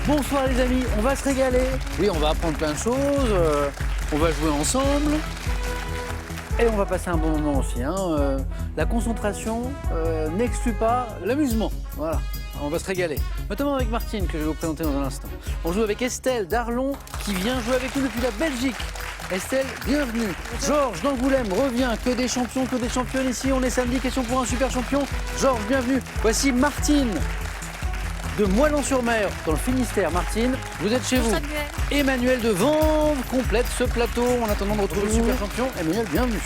Bonsoir les amis, on va se régaler. Oui, on va apprendre plein de choses, on va jouer ensemble. Et on va passer un bon moment aussi. La concentration n'exclut pas l'amusement. Voilà, on va se régaler. Notamment avec Martine, que je vais vous présenter dans un instant. On joue avec Estelle d'Arlon, qui vient jouer avec nous depuis la Belgique. Estelle, bienvenue. Georges d'Angoulême revient. Que des champions, que des championnes ici. On est samedi, question pour un super champion. Georges, bienvenue. Voici Martine de Moilans-sur-Mer, dans le Finistère. Martine, vous êtes chez vous. Emmanuel de Vanves complète ce plateau en attendant de retrouver le super champion. Emmanuel, bienvenue.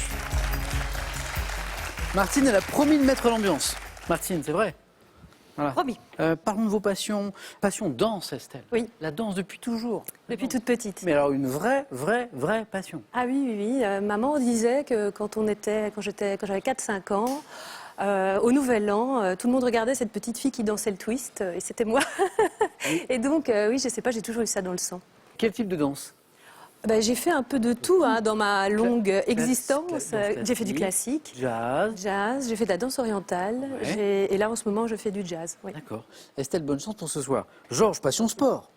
Martine, elle a promis de mettre l'ambiance. Martine, c'est vrai? Voilà. Promis. Parlons de vos passions. Passion danse, Estelle. Oui. La danse depuis toujours. Depuis toute petite. Mais alors une vraie passion. Ah oui. Maman disait que quand j'avais 4-5 ans, au Nouvel An, tout le monde regardait cette petite fille qui dansait le twist, et c'était moi. Et donc, oui, je sais pas, j'ai toujours eu ça dans le sang. Quel type de danse? J'ai fait un peu de tout dans ma longue existence. J'ai fait du classique, jazz, j'ai fait de la danse orientale, et là en ce moment je fais du jazz. Oui. D'accord. Estelle, bonne chance pour ce soir. Georges, passion sport.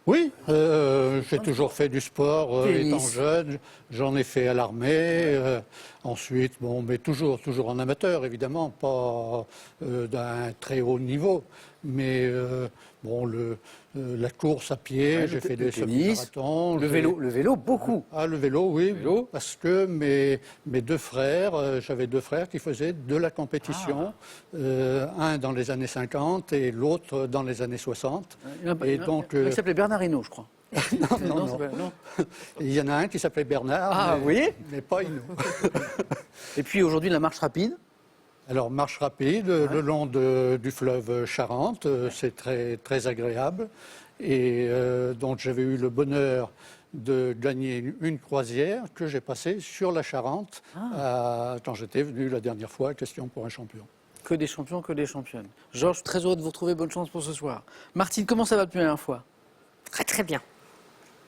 Oui, j'ai toujours fait du sport étant jeune. J'en ai fait à l'armée. Ensuite, mais toujours en amateur, évidemment, pas d'un très haut niveau. Mais la course à pied, j'ai fait des semi-marathons. Le vélo, beaucoup. Ah, le vélo, oui. Parce que mes deux frères, j'avais deux frères qui faisaient de la compétition. Un dans les années 50 et l'autre dans les années 60. Il s'appelait Bernard Hinault, je crois. Non. Il y en a un qui s'appelait Bernard, mais pas Hinault. Et puis aujourd'hui, la marche rapide. Alors, marche rapide, le long du fleuve Charente, c'est très agréable. Et donc, j'avais eu le bonheur de gagner une croisière que j'ai passée sur la Charente quand j'étais venu la dernière fois, question pour un champion. Que des champions, que des championnes. Georges, très heureux de vous retrouver, bonne chance pour ce soir. Martine, comment ça va depuis la dernière fois? Très bien.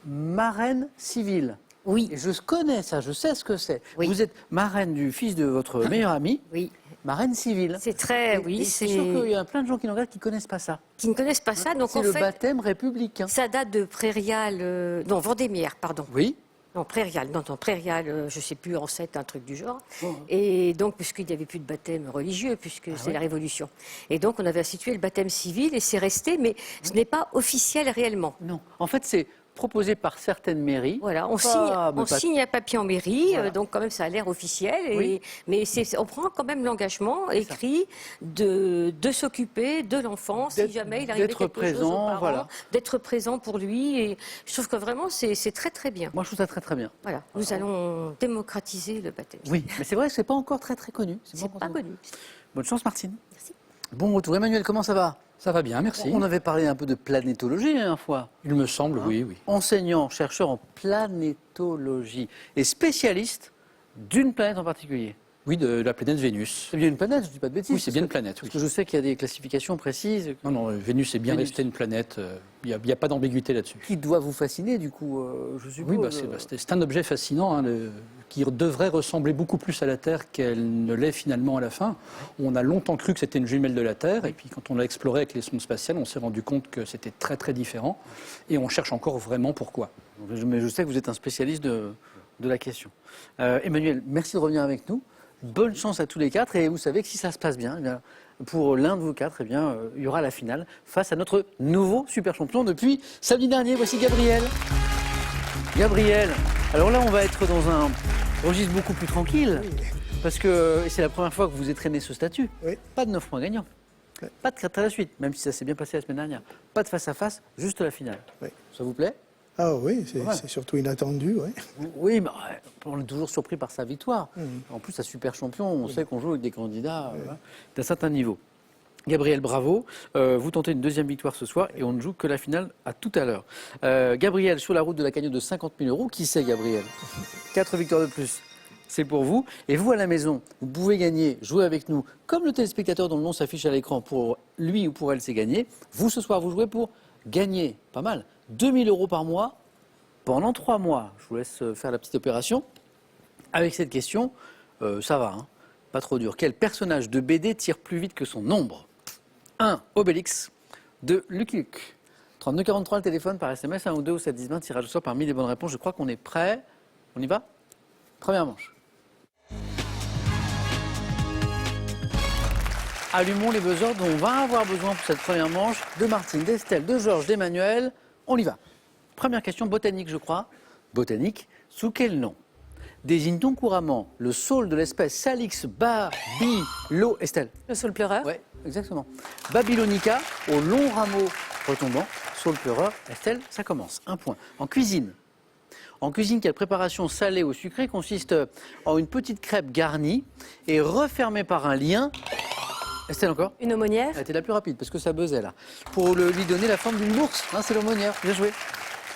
Marraine civile. Oui. Et je connais ça, je sais ce que c'est. Oui. Vous êtes marraine du fils de votre meilleur ami. Oui. Marraine civile. C'est très, c'est sûr qu'il y a plein de gens qui nous regardent qui ne connaissent pas ça. Qui ne connaissent pas ça, donc c'est en le fait, baptême républicain. ça date de Prairial, non, Vendémiaire, pardon. Oui. Non, Prairial, je ne sais plus, ancêtre, un truc du genre. Oh. Et donc, puisqu'il n'y avait plus de baptême religieux, puisque c'est la Révolution. Et donc, on avait institué le baptême civil et c'est resté, mais ce n'est pas officiel réellement. Non, en fait, c'est proposé par certaines mairies. Voilà, on signe un papier en mairie, donc quand même ça a l'air officiel, mais on prend quand même l'engagement écrit de s'occuper de l'enfant si jamais il arrive quelque chose aux parents, d'être présent pour lui. Et je trouve que vraiment c'est très très bien. Moi je trouve ça très très bien. Voilà, nous allons démocratiser le baptême. Oui, mais c'est vrai que c'est pas encore très très connu. C'est pas connu. Bonne chance Martine. Merci. Bon retour. Emmanuel, comment ça va? Ça va bien, merci. On avait parlé un peu de planétologie la dernière fois. Il me semble, oui. Enseignant, chercheur en planétologie et spécialiste d'une planète en particulier. Oui, de la planète Vénus. C'est bien une planète, je ne dis pas de bêtises. Oui, c'est bien une planète. Parce que je sais qu'il y a des classifications précises. Non, Vénus est bien restée une planète. Il n'y a pas d'ambiguïté là-dessus. Qui doit vous fasciner, du coup, je suppose. Oui, c'est un objet fascinant qui devrait ressembler beaucoup plus à la Terre qu'elle ne l'est finalement à la fin. On a longtemps cru que c'était une jumelle de la Terre, et puis quand on l'a exploré avec les sondes spatiales, on s'est rendu compte que c'était très très différent, et on cherche encore vraiment pourquoi. Mais je sais que vous êtes un spécialiste de la question. Emmanuel, merci de revenir avec nous. Bonne chance à tous les quatre, et vous savez que si ça se passe bien, pour l'un de vous quatre, il y aura la finale face à notre nouveau super champion depuis samedi dernier. Voici Gabriel. Gabriel, alors là on va être dans un registre beaucoup plus tranquille, parce que c'est la première fois que vous entraînez ce statut. Pas de 9 points gagnants, pas de 4 à la suite, même si ça s'est bien passé la semaine dernière. Pas de face à face, juste la finale. Ça vous plaît? Ah oui, c'est surtout inattendu. Oui, mais on est toujours surpris par sa victoire. En plus, un super champion, on sait qu'on joue avec des candidats d'un certain niveau. Gabriel, bravo. Vous tentez une deuxième victoire ce soir et on ne joue que la finale à tout à l'heure. Gabriel, sur la route de la cagnotte de 50 000 €, qui c'est Gabriel? 4 victoires de plus. C'est pour vous. Et vous, à la maison, vous pouvez gagner, jouer avec nous, comme le téléspectateur dont le nom s'affiche à l'écran, pour lui ou pour elle, c'est gagné. Vous, ce soir, vous jouez pour gagner, pas mal, 2 000 € par mois pendant 3 mois. Je vous laisse faire la petite opération. Avec cette question, ça va, pas trop dur. Quel personnage de BD tire plus vite que son ombre? 1. Obélix. 2. Lucky Luke. 32-43, le téléphone par SMS, 1 ou 2 ou 7 10 20, tirage au sort parmi les bonnes réponses. Je crois qu'on est prêt. On y va? Première manche. Allumons les buzzers dont on va avoir besoin pour cette première manche. De Martine, d'Estelle, de Georges, d'Emmanuel. On y va. Première question botanique, je crois. Botanique, sous quel nom désigne-t-on couramment le saule de l'espèce Salix babylo... Estelle? Le saule pleureur. Oui, exactement. Babylonica, au long rameau retombant, saule pleureur. Estelle, ça commence. 1 point. En cuisine. En cuisine, quelle préparation salée ou sucrée consiste en une petite crêpe garnie et refermée par un lien. Estelle, encore? Une aumônière. Elle était la plus rapide parce que ça buzzait là. Pour lui donner la forme d'une bourse. Hein, c'est l'aumônière. Bien joué.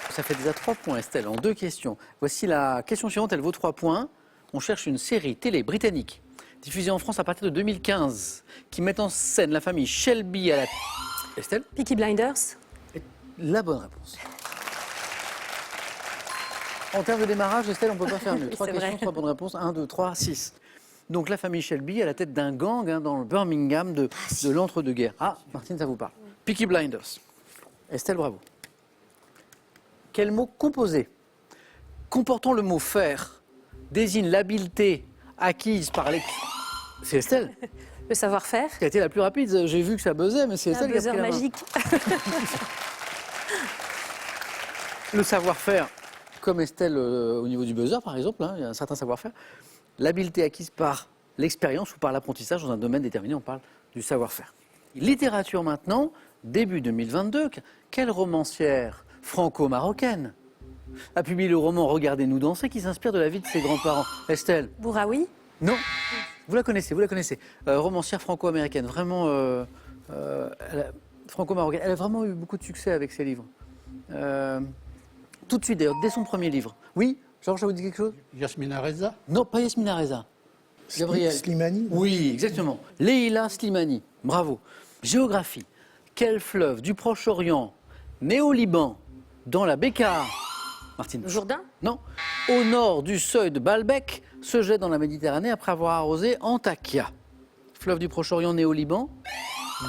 Ça fait déjà 3 points, Estelle, en 2 questions. Voici la question suivante, elle vaut 3 points. On cherche une série télé britannique, diffusée en France à partir de 2015, qui met en scène la famille Shelby à la... Estelle? Peaky Blinders. La bonne réponse. En termes de démarrage, Estelle, on ne peut pas faire mieux. 3 questions, vrai. 3 bonnes réponses. 1, 2, 3, 6. Donc la famille Shelby à la tête d'un gang dans le Birmingham de l'entre-deux-guerres. Ah, Martine, ça vous parle. Peaky Blinders. Estelle, bravo. Quel mot composé comportant le mot faire désigne l'habileté acquise par les... C'est Estelle Le savoir-faire. qui a été la plus rapide. J'ai vu que ça buzzait, mais c'est Un Estelle qui a buzzer pris la main. magique. Le savoir-faire, comme Estelle au niveau du buzzer par exemple, hein, il y a un certain savoir-faire. L'habileté acquise par l'expérience ou par l'apprentissage dans un domaine déterminé, on parle du savoir-faire. Littérature maintenant, début 2022, quelle romancière franco-marocaine a publié le roman Regardez-nous danser qui s'inspire de la vie de ses grands-parents? Estelle? Bouraoui. Non. Vous la connaissez, vous la connaissez. Romancière franco-américaine, vraiment franco-marocaine. Elle a vraiment eu beaucoup de succès avec ses livres. Tout de suite d'ailleurs, dès son premier livre. Oui, Georges, ça vous dit quelque chose? Yasmina Reza. Non, pas Yasmina Reza. Gabriel. Slimani. Oui, exactement. Leila Slimani, bravo. Géographie. Quel fleuve du Proche-Orient, né au Liban, dans la Bekaa, Martine? Le Jourdain. Non. Au nord du seuil de Baalbek, se jette dans la Méditerranée après avoir arrosé Antakya. Fleuve du Proche-Orient, né au Liban,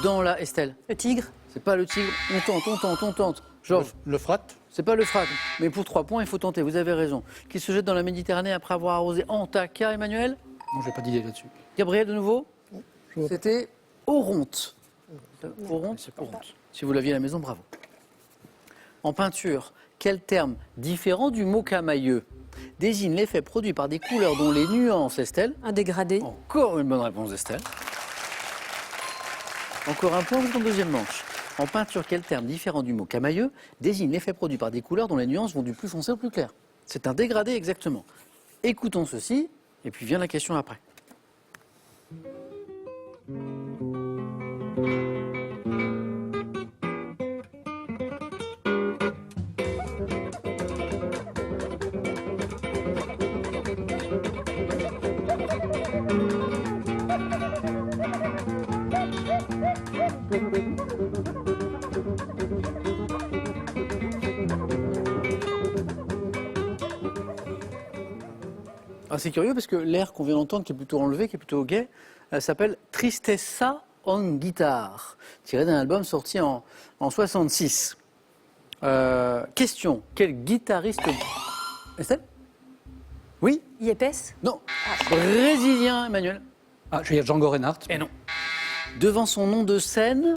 dans la... Estelle? Le Tigre. C'est pas le Tigre. On tente. Georges? L'Euphrate. C'est pas l'Euphrate, mais pour 3 points, il faut tenter, vous avez raison. Qui se jette dans la Méditerranée après avoir arrosé Antakya, Emmanuel? Non, je n'ai pas d'idée là-dessus. Gabriel, de nouveau? Je vois pas. C'était Oronte. Oronte, si vous l'aviez à la maison, bravo. En peinture, quel terme différent du mot camailleux désigne l'effet produit par des couleurs dont les nuances, Estelle? Un dégradé. Encore une bonne réponse d'Estelle. Encore un point pour ton deuxième manche. En peinture, quel terme différent du mot camailleux désigne l'effet produit par des couleurs dont les nuances vont du plus foncé au plus clair? C'est un dégradé exactement. Écoutons ceci, et puis vient la question après. Ah, c'est curieux parce que l'air qu'on vient d'entendre, qui est plutôt enlevé, qui est plutôt gai, s'appelle Tristessa on Guitar, tiré d'un album sorti en 66. Question, quel guitariste... Estelle? Oui? Yepes. Non. Brésilien, Emmanuel? Ah, je vais dire Django Reinhardt. Et non. Devant son nom de scène,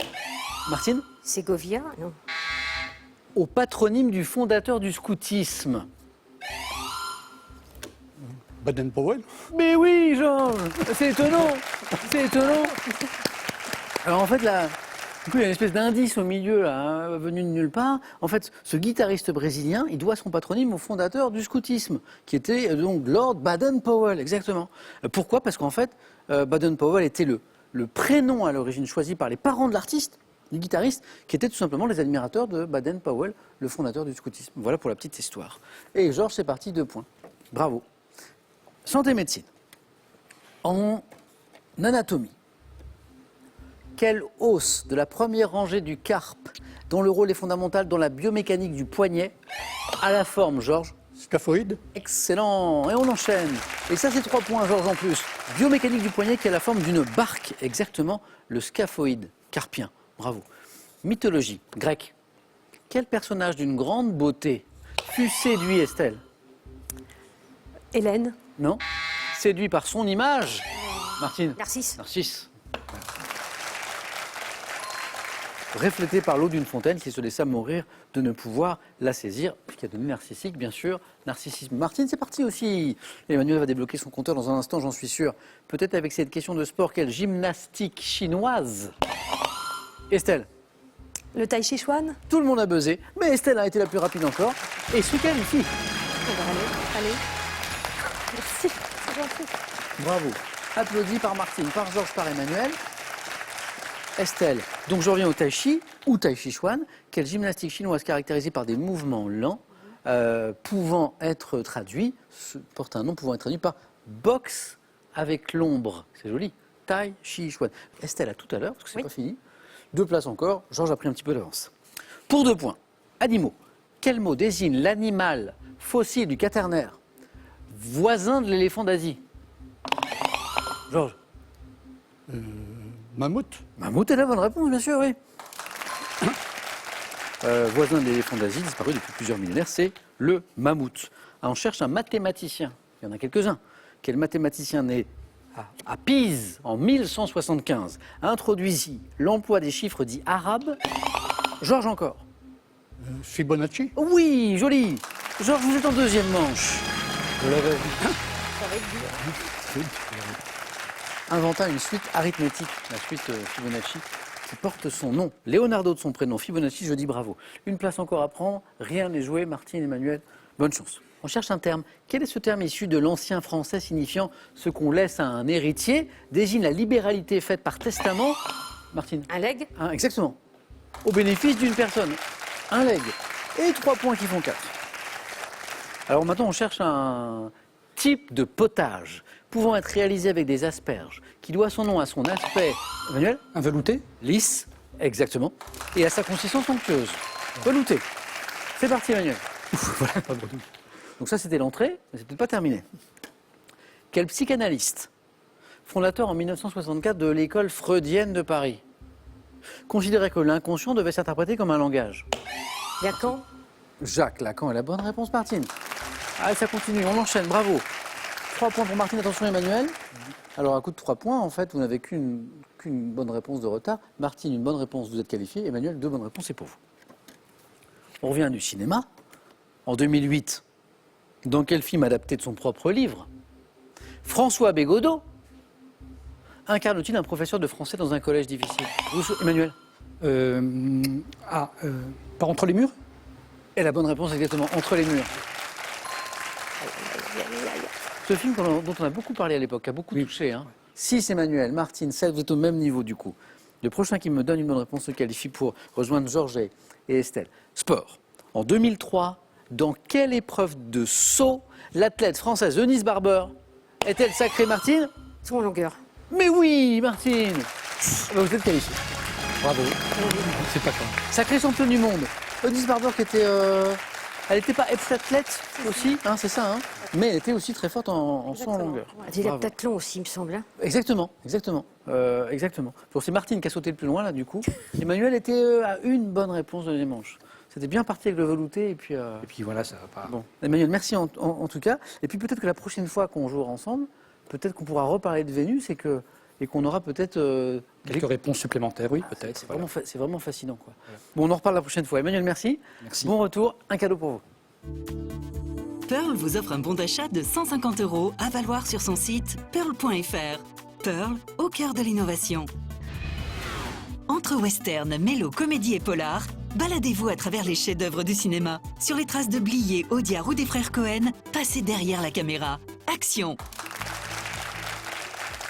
Martine? Ségovia. Non. Au patronyme du fondateur du scoutisme. Baden-Powell. Mais oui, Georges, c'est étonnant, c'est étonnant. Alors en fait, là, du coup, il y a une espèce d'indice au milieu, là, hein, venu de nulle part. En fait, ce guitariste brésilien, il doit son patronyme au fondateur du scoutisme, qui était donc Lord Baden-Powell, exactement. Pourquoi? Parce qu'en fait, Baden-Powell était le prénom à l'origine choisi par les parents de l'artiste, du guitariste, qui étaient tout simplement les admirateurs de Baden-Powell, le fondateur du scoutisme. Voilà pour la petite histoire. Et Georges, c'est parti, 2 points. Bravo. Santé médecine. En anatomie, quel os de la première rangée du carpe, dont le rôle est fondamental dans la biomécanique du poignet, a la forme, Georges? Scaphoïde. Excellent. Et on enchaîne. Et ça, c'est 3 points, Georges, en plus. Biomécanique du poignet qui a la forme d'une barque. Exactement, le scaphoïde carpien. Bravo. Mythologie grecque. Quel personnage d'une grande beauté fut séduit, Estelle? Hélène. Non. Séduit par son image, Martine? Narcisse. Narcisse. Reflété par l'eau d'une fontaine qui se laissa mourir de ne pouvoir la saisir, qui a donné narcissique, bien sûr. Narcissisme. Martine, c'est parti aussi. Emmanuel va débloquer son compteur dans un instant, j'en suis sûr. Peut-être avec cette question de sport, quelle gymnastique chinoise? Estelle? Le tai chi chuan. Tout le monde a buzzé, mais Estelle a été la plus rapide encore. Et se qualifie. Allez. Merci, c'est gentil. Bravo. Applaudi par Martine, par Georges, par Emmanuel. Estelle, donc je reviens au tai chi ou tai chi chuan, quelle gymnastique chinoise caractérisée par des mouvements lents, pouvant être traduits, porte un nom pouvant être traduit par boxe avec l'ombre. C'est joli. Tai chi chuan. Estelle à tout à l'heure, parce que c'est pas fini. 2 places encore. Georges a pris un petit peu d'avance. Pour 2 points. Animaux. Quel mot désigne l'animal fossile du quaternaire, voisin de l'éléphant d'Asie? Georges. Mammouth. Mammouth est la bonne réponse, bien sûr, oui. Voisin de l'éléphant d'Asie, disparu depuis plusieurs millénaires, c'est le mammouth. On cherche un mathématicien. Il y en a quelques-uns. Quel mathématicien né à Pise en 1175 introduisit l'emploi des chiffres dits arabes? Georges encore. Fibonacci. Oui, joli. Georges, vous êtes en deuxième manche. Je l'avais vu. Inventa une suite arithmétique, la suite Fibonacci, qui porte son nom. Leonardo de son prénom, Fibonacci, je dis bravo. Une place encore à prendre, rien n'est joué. Martine, Emmanuel, bonne chance. On cherche un terme. Quel est ce terme issu de l'ancien français signifiant ce qu'on laisse à un héritier, désigne la libéralité faite par testament? Martine. Un legs. Exactement. Au bénéfice d'une personne. Un legs. Et 3 points qui font 4. Alors maintenant, on cherche un type de potage pouvant être réalisé avec des asperges, qui doit son nom à son aspect, Emmanuel, Un velouté? lisse, exactement, et à sa consistance onctueuse. Velouté. C'est parti, Emmanuel. Voilà, pas de doute. Donc ça, c'était l'entrée, mais c'est peut-être pas terminé. Quel psychanalyste, fondateur en 1964 de l'école freudienne de Paris, considérait que l'inconscient devait s'interpréter comme un langage? Lacan. Jacques Lacan est la bonne réponse, Martine. Ah, ça continue, on enchaîne, bravo. 3 points pour Martine, attention Emmanuel. Alors à coup de 3 points, en fait, vous n'avez qu'une bonne réponse de retard. Martine, une bonne réponse, vous êtes qualifié. Emmanuel, 2 bonnes réponses, c'est pour vous. On revient du cinéma. En 2008, dans quel film adapté de son propre livre, François Bégodeau incarne-t-il un professeur de français dans un collège difficile? Emmanuel? Par entre les murs? Et la bonne réponse, exactement, Entre les murs. Ce film dont on a beaucoup parlé à l'époque, a beaucoup touché. 6 Emmanuel, Martine, 7, vous êtes au même niveau du coup. Le prochain qui me donne une bonne réponse se qualifie pour rejoindre Georges et Estelle. Sport. En 2003, dans quelle épreuve de saut l'athlète française Eunice Barber est-elle sacrée, Martine? Saut en longueur. Mais oui, Martine. Vous êtes qualifiée. Bravo. C'est pas grave. Sacrée championne du monde. Eunice Barber qui était... Elle n'était pas heptathlète aussi, c'est ça, mais elle était aussi très forte en saut en longueur. Il a peut-être long aussi, il me semble. Exactement. Bon, c'est Martine qui a sauté le plus loin, là, du coup. Emmanuel était à une bonne réponse de deuxième manche. C'était bien parti avec le velouté, et puis voilà, ça va pas. Bon, Emmanuel, merci en tout cas. Et puis peut-être que la prochaine fois qu'on jouera ensemble, peut-être qu'on pourra reparler de Vénus et qu'on aura peut-être... Quelques réponses supplémentaires, oui, peut-être. C'est vraiment fascinant, quoi. Voilà. Bon, on en reparle la prochaine fois. Emmanuel, merci. Merci. Bon retour, un cadeau pour vous. Pearl vous offre un bon d'achat de 150 € à valoir sur son site pearl.fr. Pearl, au cœur de l'innovation. Entre western, mélo, comédie et polar, baladez-vous à travers les chefs-d'œuvre du cinéma. Sur les traces de Blier, Audiard ou des frères Cohen, passez derrière la caméra. Action!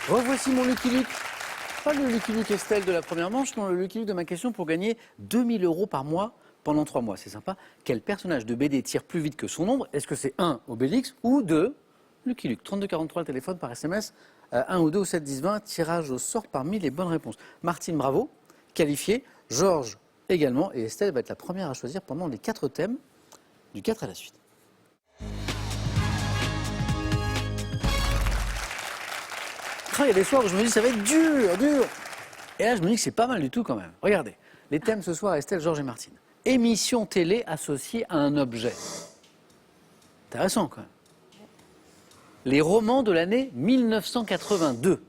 Revoici mon Lucky Luke. Pas le Lucky Luke Estelle de la première manche, non, le Lucky Luke de ma question pour gagner 2000 € par mois pendant 3 mois. C'est sympa. Quel personnage de BD tire plus vite que son ombre? Est-ce que c'est 1, Obélix, ou 2, Lucky Luke? 3243 le téléphone par SMS, 1 ou 2 ou 7 10 20, tirage au sort parmi les bonnes réponses. Martine, bravo, qualifiée. Georges également. Et Estelle va être la première à choisir pendant les 4 thèmes du 4 à la suite. Il y a des soirs où je me dis ça va être dur. Et là, je me dis que c'est pas mal du tout quand même. Regardez, les thèmes ce soir, Estelle, Georges et Martine. émission télé associée à un objet. Intéressant quand même. Les romans de l'année 1982.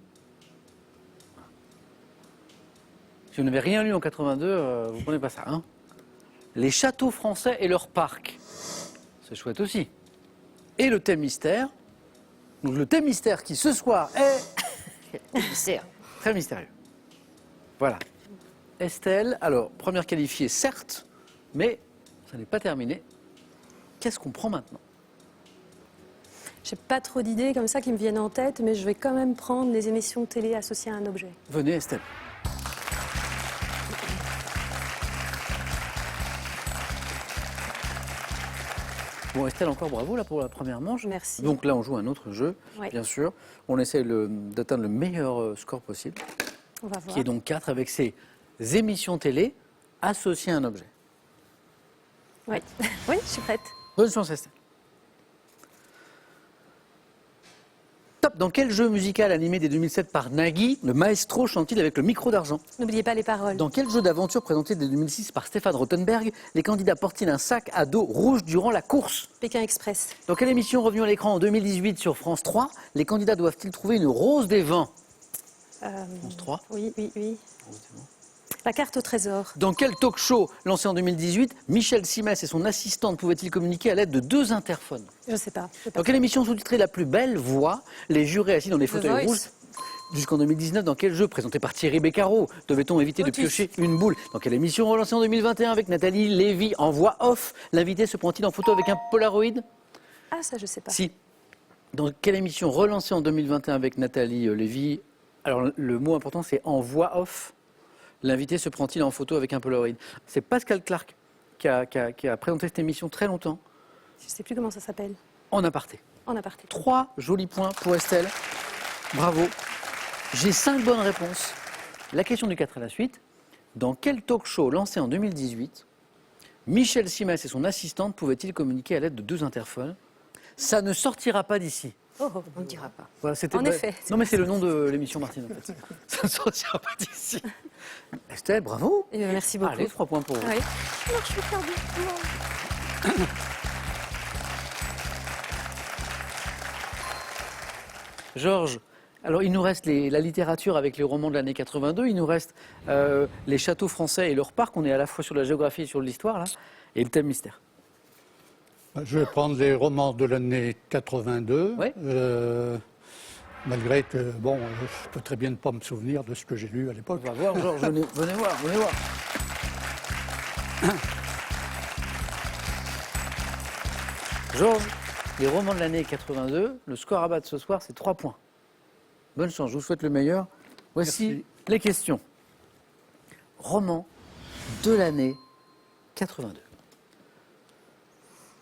Si vous n'avez rien lu en 82, vous ne prenez pas ça. Hein, les châteaux français et leurs parcs. C'est chouette aussi. Et le thème mystère. Donc le thème mystère qui ce soir est très mystérieux. Voilà. Estelle, alors première qualifiée certes, mais ça n'est pas terminé. Qu'est-ce qu'on prend maintenant? J'ai pas trop d'idées comme ça qui me viennent en tête, mais je vais quand même prendre les émissions de télé associées à un objet. Venez Estelle. Bon Estelle, encore bravo là pour la première manche. Merci. Donc là on joue un autre jeu, Ouais. bien sûr. On essaie d'atteindre le meilleur score possible, On va voir. qui est donc 4 avec ces émissions télé associées à un objet. Oui. Oui, je suis prête. Bonne chance Estelle. Top. Dans quel jeu musical animé dès 2007 par Nagui, le maestro chante-t-il avec le micro d'argent? N'oubliez pas les paroles. Dans quel jeu d'aventure présenté dès 2006 par Stéphane Rothenberg, les candidats portent-ils un sac à dos rouge durant la course? Pékin Express. Dans quelle émission revenue à l'écran en 2018 sur France 3, les candidats doivent-ils trouver une rose des vents? France 3. Oui, oui, oui. La carte au trésor. Dans quel talk show lancé en 2018, Michel Simès et son assistante pouvaient-ils communiquer à l'aide de 2 interphones? Je sais pas. Dans quelle émission sous-titrée La plus belle voix, les jurés assis dans des fauteuils Voice. rouges? Jusqu'en 2019, dans quel jeu présenté par Thierry Beccaro devait-on éviter de Lotus. piocher une boule? Dans quelle émission relancée en 2021 avec Nathalie Lévy en voix off, l'invité se prend-il en photo avec un Polaroid? Ah, ça, je sais pas. Si. Dans quelle émission relancée en 2021 avec Nathalie Lévy, alors le mot important c'est en voix off, l'invité se prend-il en photo avec un Polaroid? C'est Pascal Clark qui a présenté cette émission très longtemps, Je sais plus comment ça s'appelle. en aparté. En aparté. 3 jolis points pour Estelle. Bravo. J'ai 5 bonnes réponses. La question du 4 à la suite. Dans quel talk show lancé en 2018, Michel Simès et son assistante pouvaient-ils communiquer à l'aide de 2 interphones? Ça ne sortira pas d'ici. Oh, On ne dira pas. Voilà, En effet. Non mais c'est le nom de l'émission Martine en fait. Ça ne sortira pas d'ici. Estelle, bravo. Eh bien, merci beaucoup. Allez, 3 points pour vous. Oui. Non, je suis perdue. Georges, alors il nous reste la littérature avec les romans de l'année 82, il nous reste les châteaux français et leurs parcs, on est à la fois sur la géographie et sur l'histoire là, et le thème mystère. Je vais prendre les romans de l'année 82. Ouais. Malgré que, bon, je peux très bien ne pas me souvenir de ce que j'ai lu à On l'époque. va voir Georges, venez voir, venez voir. Georges, les romans de l'année 82, le score à battre ce soir c'est 3 points. Bonne chance, je vous souhaite le meilleur. Voici Merci. les questions. Roman de l'année 82.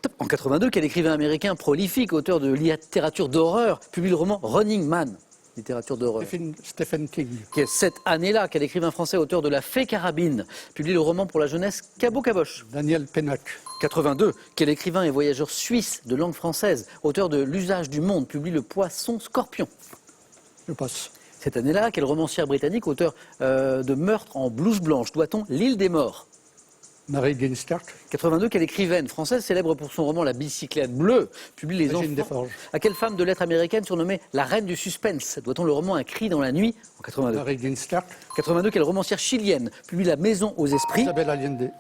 Top. En 82, quel écrivain américain prolifique, auteur de littérature d'horreur, publie le roman Running Man, littérature d'horreur. Stephen King. Cette année-là, quel écrivain français, auteur de La Fée Carabine, publie le roman pour la jeunesse Cabot-Caboche. Daniel Pennock. 82, quel écrivain et voyageur suisse de langue française, auteur de L'usage du monde, publie Le Poisson Scorpion. Je passe. Cette année-là, quelle romancière britannique, auteur de Meurtre en blouse blanche, doit-on L'île des morts? Mary Dean Stark. 82, quelle écrivaine française célèbre pour son roman La bicyclette bleue, publie Les Régine enfants. Desforges. À quelle femme de lettres américaine surnommée la reine du suspense doit-on le roman Un cri dans la nuit en 82? Mary Dean Stark. 82, quelle romancière chilienne publie La maison aux esprits? Isabelle Allende.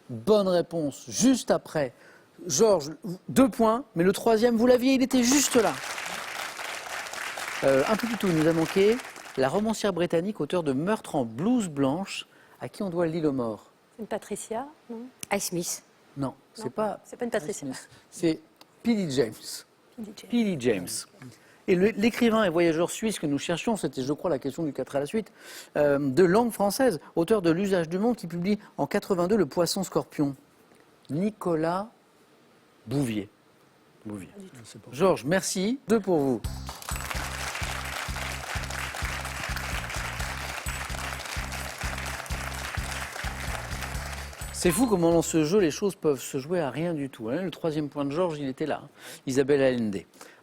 Bonne réponse, juste après. Georges, 2 points, mais le 3e, vous l'aviez, il était juste là. Un peu plus tôt, il nous a manqué la romancière britannique, auteur de Meurtre en blouse blanche, à qui on doit L'île aux morts. Une Patricia, non? Ice Smith. Non, c'est pas. C'est pas une Patricia. C'est P.D. James. DJ. P.D. James. Et l'écrivain et voyageur suisse que nous cherchions, c'était, je crois, la question du 4 à la suite, de langue française, auteur de L'usage du monde, qui publie en 82 Le Poisson Scorpion. Nicolas Bouvier. Georges, merci. 2 pour vous. C'est fou comment dans ce jeu, les choses peuvent se jouer à rien du tout. Hein. Le 3e point de Georges, il était là. Hein. Isabelle Allende.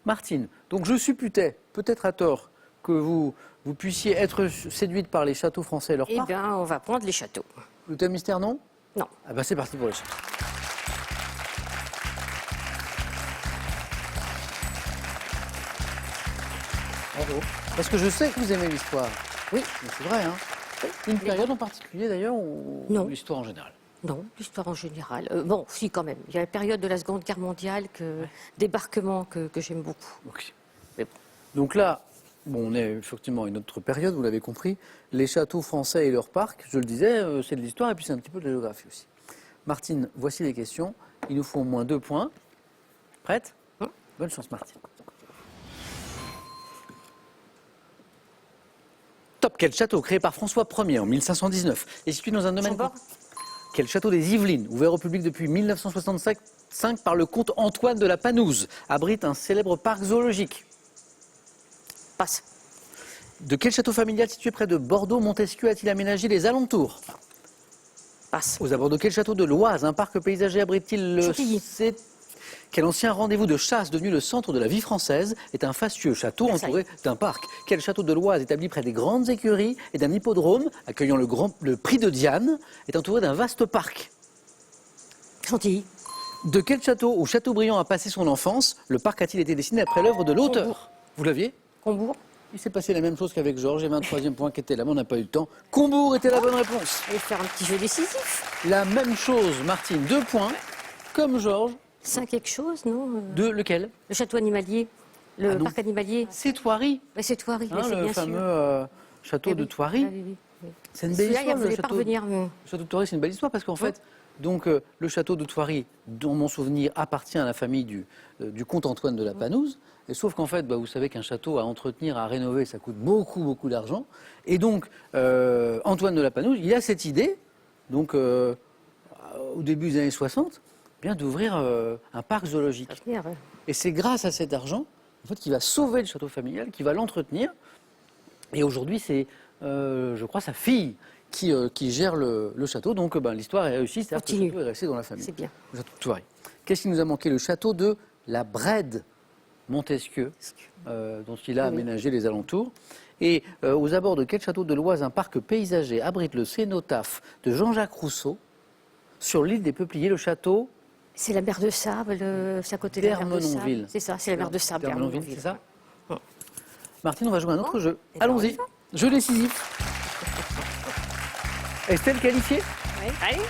Martine, donc je supputais, peut-être à tort, que vous puissiez être séduite par les châteaux français et leurs Eh parcs. bien, on va prendre les châteaux. Le thème mystère, non? Non. Ah bah c'est parti pour l'échec. Bravo. Parce que je sais que vous aimez l'histoire. Oui. Mais c'est vrai, hein. Une période en particulier d'ailleurs ou Non. l'histoire en général? Non, l'histoire en général. Bon, si quand même. Il y a la période de la Seconde Guerre mondiale, débarquement que j'aime beaucoup. Ok. Mais bon. Donc là, bon, on est effectivement à une autre période, vous l'avez compris. Les châteaux français et leurs parcs, je le disais, c'est de l'histoire et puis c'est un petit peu de la géographie aussi. Martine, voici les questions. Il nous faut au moins 2 points. Prête? Bonne chance, Martine. Top, quel château créé par François Ier en 1519 est situé dans un domaine... Chambord. Quel château des Yvelines, ouvert au public depuis 1965 par le comte Antoine de la Panouse, abrite un célèbre parc zoologique? Passe. De quel château familial situé près de Bordeaux Montesquieu a-t-il aménagé les alentours? Passe. Aux abords de quel château de l'Oise un parc paysager abrite-t-il le... Chantilly. Quel ancien rendez-vous de chasse devenu le centre de la vie française est un fastueux château Versailles. entouré d'un parc? Quel château de l'Oise établi près des grandes écuries et d'un hippodrome accueillant le prix de Diane est entouré d'un vaste parc? Chantilly. De quel château où Chateaubriand a passé son enfance le parc a-t-il été dessiné après l'œuvre de l'auteur? Combourg. Vous l'aviez? Combourg. Il s'est passé la même chose qu'avec Georges. Il y avait un troisième point qui était là, mais on n'a pas eu le temps. Combourg était la bonne réponse. Allez faire un petit jeu décisif. La même chose, Martine, 2 points, comme Georges. 5 quelque chose, non De lequel? Le château animalier. Le Ah non. parc animalier. C'est Thoiry, Bah, c'est Thoiry, hein, c'est le bien fameux sûr. château Eh de oui. Thoiry. Ah oui, oui, oui. C'est une belle Celui-là, histoire, vous le allez château. parvenir. Le château de Thoiry, c'est une belle histoire parce qu'en fait, donc, le château de Thoiry, dont mon souvenir appartient à la famille du comte Antoine de la Panouse. Et sauf qu'en fait, vous savez qu'un château à entretenir, à rénover, ça coûte beaucoup, beaucoup d'argent. Et donc, Antoine de la Panouse, il a cette idée, donc au début des années 60, bien d'ouvrir un parc zoologique. Venir, ouais. Et c'est grâce à cet argent, en fait, qu'il va sauver le château familial, qu'il va l'entretenir. Et aujourd'hui, c'est, je crois, sa fille qui gère le château. Donc, l'histoire est réussie, c'est-à-dire que le Continue. château est resté dans la famille. C'est bien. Le château de Thoiry. Qu'est-ce qui nous a manqué? Le château de la Brède Montesquieu, dont il a Oui. aménagé les alentours. Et aux abords de quel château de l'Oise un parc paysager abrite le cénotaphe de Jean-Jacques Rousseau? Sur l'île des Peupliers, le château C'est la mer de Sable, c'est à côté de la mer de d'Ermenonville. Sable. C'est ça, c'est la mer de Sable. D'Ermenonville, c'est ça? Martine, on va jouer à un autre Bon, jeu. eh ben, on y Allons-y. va. Jeu décisif. Estelle qualifiée? Allez.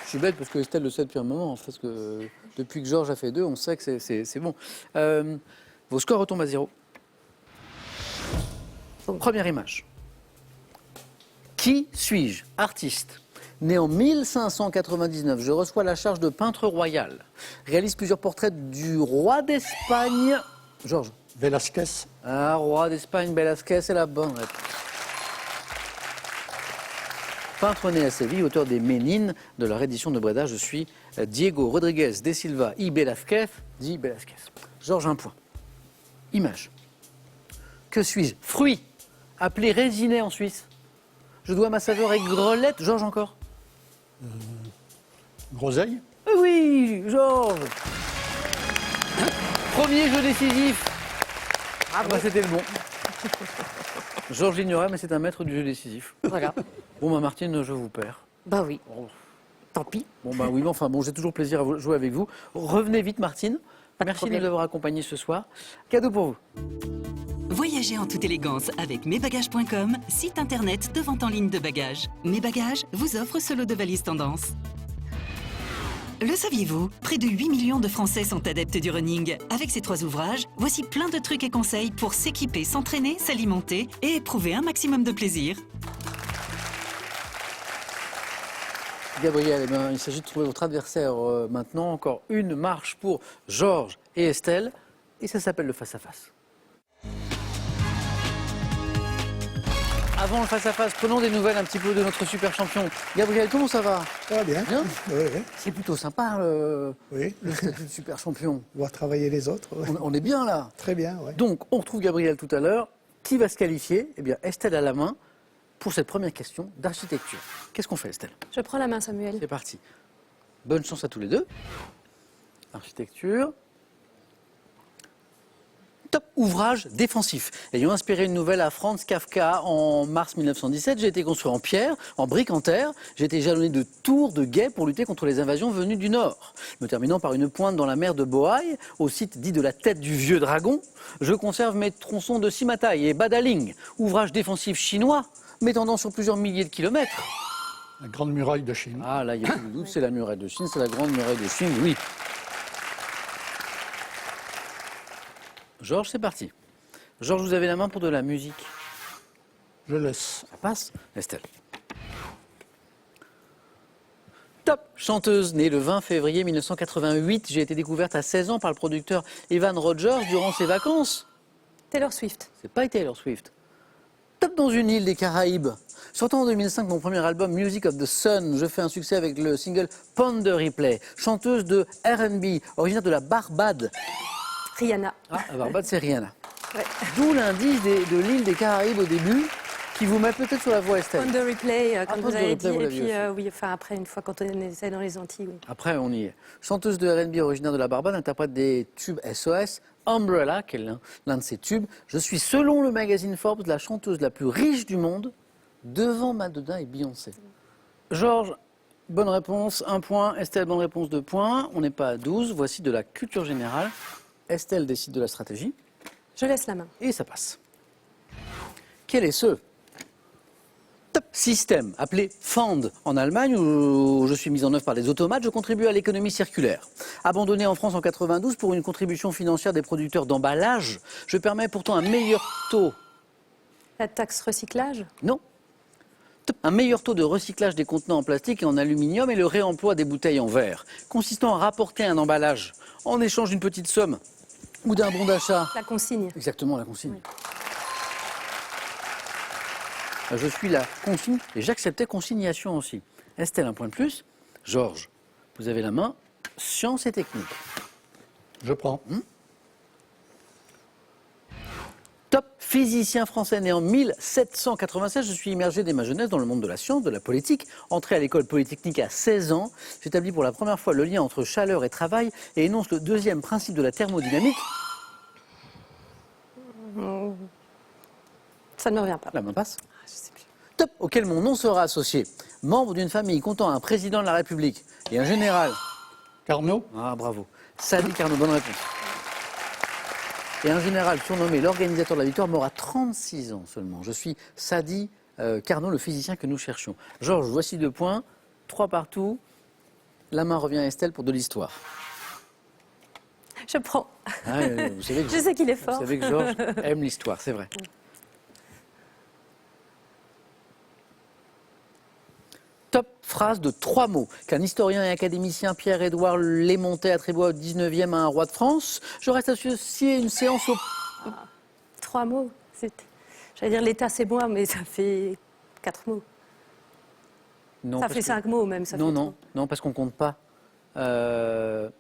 Je suis bête parce que Estelle le sait depuis un moment, parce que depuis que Georges a fait 2, on sait que c'est bon. Vos scores retombent à 0. Première image. Qui suis-je? Artiste. Né en 1599, je reçois la charge de peintre royal. Réalise plusieurs portraits du roi d'Espagne. Georges. Velázquez. Ah, roi d'Espagne, Velázquez, c'est la bonne réponse. Peintre né à Séville, auteur des Ménines de la reddition de Breda, je suis Diego Rodriguez de Silva y Velázquez, dit Velázquez. Georges, 1 point. Image. Que suis-je? Fruit, appelé raisinet en Suisse. Je dois ma saveur aigrelette. Georges, encore? Groseille. Oui, Georges. Premier jeu décisif. Ah c'était le bon. Georges l'ignorait, mais c'est un maître du jeu décisif. Voilà. Bon, Martine, je vous perds. Bah oui. Oh. Tant pis. Bon, oui, mais enfin, j'ai toujours plaisir à jouer avec vous. Revenez vite, Martine. Merci de problème. nous avoir accompagnés ce soir. Cadeau pour vous. Voyagez en toute élégance avec mesbagages.com, site internet de vente en ligne de bagages. Mes Bagages vous offre ce lot de valises tendance. Le saviez-vous? Près de 8 millions de Français sont adeptes du running. Avec ces 3 ouvrages, voici plein de trucs et conseils pour s'équiper, s'entraîner, s'alimenter et éprouver un maximum de plaisir. Gabriel, il s'agit de trouver votre adversaire maintenant. Encore une marche pour Georges et Estelle. Et ça s'appelle le face-à-face. Avant le face-à-face, prenons des nouvelles un petit peu de notre super champion. Gabriel, comment ça va? Ça va bien. Bien. Oui, oui. C'est plutôt sympa Oui. le statut de super champion. Voir travailler les autres. Ouais. On est bien là. Très bien, oui. Donc, on retrouve Gabriel tout à l'heure. Qui va se qualifier? Eh bien, Estelle à la main pour cette première question d'architecture. Qu'est-ce qu'on fait, Estelle? Je prends la main, Samuel. C'est parti. Bonne chance à tous les deux. Architecture. Top ouvrage défensif. Ayant inspiré une nouvelle à Franz Kafka en mars 1917, j'ai été construit en pierre, en briques en terre. J'ai été jalonné de tours, de guets pour lutter contre les invasions venues du nord. Me terminant par une pointe dans la mer de Bohai, au site dit de la tête du vieux dragon, je conserve mes tronçons de Simatai et Badaling, ouvrage défensif chinois, m'étendant sur plusieurs milliers de kilomètres. La grande muraille de Chine. Ah là, il n'y a plus de doute, c'est la muraille de Chine, c'est la grande muraille de Chine, oui. Georges, c'est parti. Georges, vous avez la main pour de la musique. Je laisse. Ça passe, Estelle. Top chanteuse, née le 20 février 1988. J'ai été découverte à 16 ans par le producteur Evan Rogers durant ses vacances. Taylor Swift. C'est pas Taylor Swift. Top dans une île des Caraïbes. Sortant en 2005 mon premier album Music of the Sun, je fais un succès avec le single Ponder Replay. Chanteuse de R&B, originaire de la Barbade. Rihanna. Ah, la Barbade, c'est Rihanna. Ouais. D'où l'indice de l'île des Caraïbes au début, qui vous met peut-être sur la voie, Estelle. On the replay, comme vous Ponder avez Replay, dit. vous Et l'aviez puis, aussi. oui, enfin, après, une fois, quand on est dans les Antilles, oui. Après, on y est. Chanteuse de R&B originaire de la Barbade, interprète des tubes SOS, Umbrella, qui est l'un de ses tubes. Je suis, selon le magazine Forbes, la chanteuse la plus riche du monde, devant Madonna et Beyoncé. Georges, bonne réponse, 1 point. Estelle, bonne réponse, 2 points. On n'est pas à 12. Voici de la culture générale. Estelle décide de la stratégie. Je laisse la main. Et ça passe. Quel est ce système appelé FAND en Allemagne, où je suis mise en œuvre par des automates, je contribue à l'économie circulaire. Abandonné en France en 92 pour une contribution financière des producteurs d'emballage, je permets pourtant un meilleur taux. La taxe recyclage. Non. Un meilleur taux de recyclage des contenants en plastique et en aluminium et le réemploi des bouteilles en verre, consistant à rapporter un emballage en échange d'une petite somme ou d'un bon d'achat. La consigne. Exactement, la consigne. Je suis la consigne et j'acceptais consignation aussi. Estelle, 1 point de plus. Georges, vous avez la main. Sciences et techniques. Je prends. Top physicien français né en 1796. Je suis immergé dès ma jeunesse dans le monde de la science, de la politique. Entré à l'école polytechnique à 16 ans. J'établis pour la première fois le lien entre chaleur et travail et énonce le 2e principe de la thermodynamique. Ça ne me revient pas. La main passe. Je sais plus. Top, auquel mon nom sera associé. Membre d'une famille comptant un président de la République et un général. Carnot. Ah, bravo. Sadi Carnot, bonne réponse. Et un général surnommé l'organisateur de la victoire mort à 36 ans seulement. Je suis Sadi Carnot, le physicien que nous cherchions. Georges, voici 2 points. 3 partout. La main revient à Estelle pour de l'histoire. Je prends. Ah, vous savez que Je sais qu'il est Vous fort. savez que Georges aime l'histoire, c'est vrai. Top phrase de 3 mots qu'un historien et académicien Pierre-Édouard Lémontet attribue au 19e à un roi de France. Je reste associé à une séance au... 3 mots. J'allais dire l'État, c'est moi, mais ça fait 4 mots. Non, Ça parce fait que- 5 mots même. Ça Non, fait non, non, parce qu'on compte pas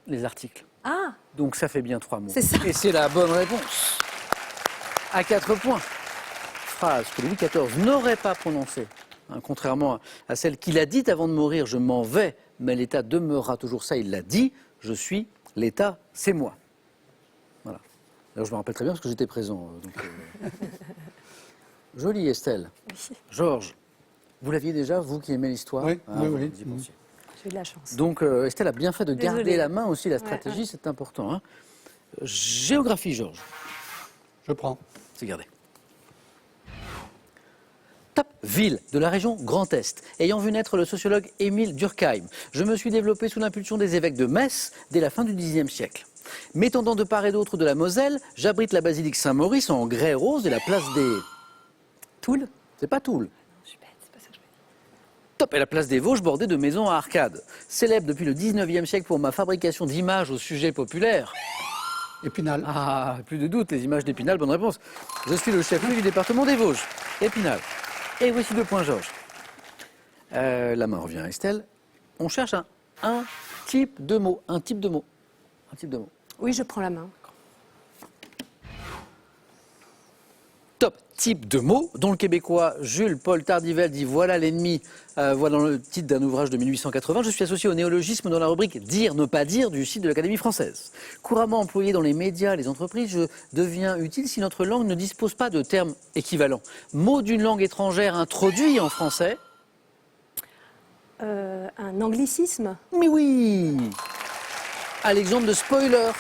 les articles. Ah, Donc ça fait bien 3 mots. C'est ça. Et c'est la bonne réponse. À 4 points. Phrase que Louis XIV n'aurait pas prononcée. Hein, contrairement à celle qu'il a dite avant de mourir, je m'en vais, mais l'État demeurera toujours ça, il l'a dit, je suis, l'État, c'est moi. Voilà. Alors je me rappelle très bien parce que j'étais présent. Jolie Estelle. oui, Georges, vous l'aviez déjà, vous qui aimez l'histoire? Oui, oui, vous oui. y pensiez. j'ai eu de la chance. Donc Estelle a bien fait de garder Désolée. la main aussi, la stratégie, Ouais. c'est important. Hein. Géographie, Georges, Je prends. c'est gardé. Top ville de la région Grand Est, ayant vu naître le sociologue Émile Durkheim. Je me suis développé sous l'impulsion des évêques de Metz dès la fin du Xe siècle. M'étendant de part et d'autre de la Moselle, j'abrite la basilique Saint-Maurice en grès rose et la place des... Toul. C'est pas Toul. Je suis bête, c'est pas ça que je veux dire. Top et la place des Vosges bordée de maisons à arcades. Célèbre depuis le 19e siècle pour ma fabrication d'images au sujet populaire. Épinal. Ah, plus de doute, les images d'Épinal, bonne réponse. Je suis le chef-lieu du département des Vosges. Épinal. Et voici 2 points, Georges. La main revient à Estelle. On cherche un type de mot. Un type de mot. Un type de mot. Oui, je prends la main. Top type de mots dont le québécois Jules-Paul Tardivel dit voilà l'ennemi, voilà dans le titre d'un ouvrage de 1880. Je suis associé au néologisme dans la rubrique dire, ne pas dire du site de l'Académie française. Couramment employé dans les médias, les entreprises, je deviens utile si notre langue ne dispose pas de termes équivalents. Mot d'une langue étrangère introduit en français. Un anglicisme. Mais oui. À l'exemple de spoiler,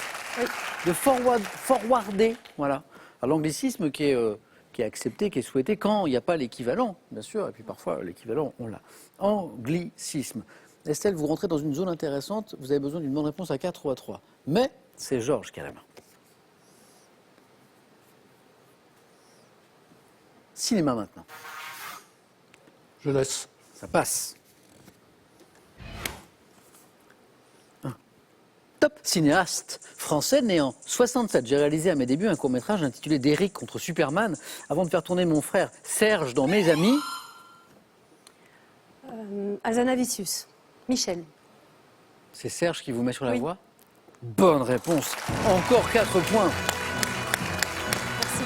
de forwarder, voilà. L'anglicisme qui est accepté, qui est souhaité quand il n'y a pas l'équivalent, bien sûr, et puis parfois l'équivalent, on l'a. Anglicisme. Estelle, vous rentrez dans une zone intéressante, vous avez besoin d'une bonne réponse à 4 ou à 3. Mais c'est Georges qui a la main. Cinéma maintenant. Je laisse. Ça passe. Top cinéaste français né en 67. J'ai réalisé à mes débuts un court-métrage intitulé D'Eric contre Superman avant de faire tourner mon frère Serge dans Mes Amis. Hazanavicius. Michel. C'est Serge qui vous met sur la Oui. voie? Bonne réponse. Encore 4 points.